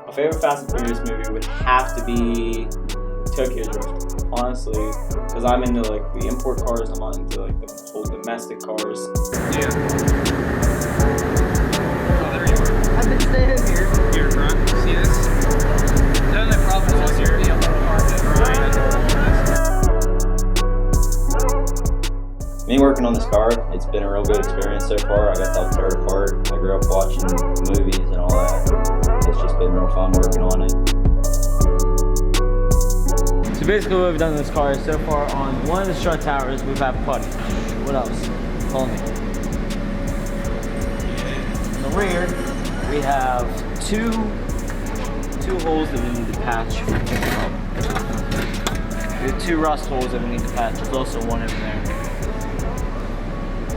My favorite Fast and Furious movie would have to be Tokyo Drift, honestly, because I'm into like the import cars. I'm not into like the whole domestic cars. Yeah. Oh, there you are. I've been standing here. Here in front. See this? The only problem is here. Be a little hard to grind. Me working on this car, it's been a real good experience so far. I got to help tear it apart. I grew up watching movies and all that. It's just been real fun working on it. So basically what we've done in this car is so far on one of the strut towers we've had putty. What else? Follow me. In the rear we have two holes that we need to patch. We have two rust holes that we need to patch. There's also one over there.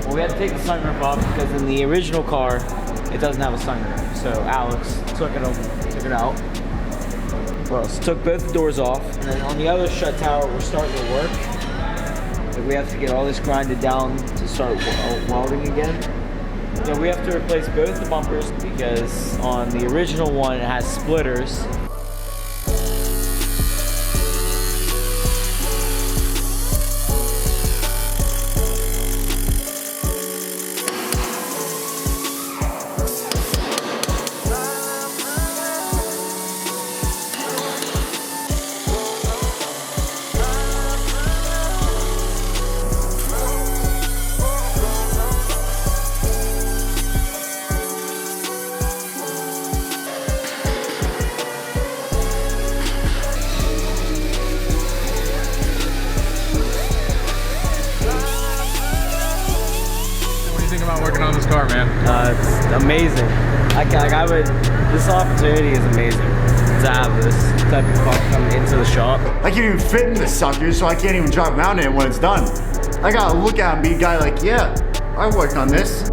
Well, we had to take the sunroof off because in the original car it doesn't have a sunroof. So Alex took it out. Well, took both doors off, and then on the other strut tower we're starting to work. Like we have to get all this grinded down to start welding again. Yeah, we have to replace both the bumpers because on the original one it has splitters. About working on this car, man? It's amazing. This opportunity is amazing to have this type of car come into the shop. I can't even fit in this sucker, so I can't even drive around in it when it's done. I gotta look at it and be a guy like, yeah, I worked on this.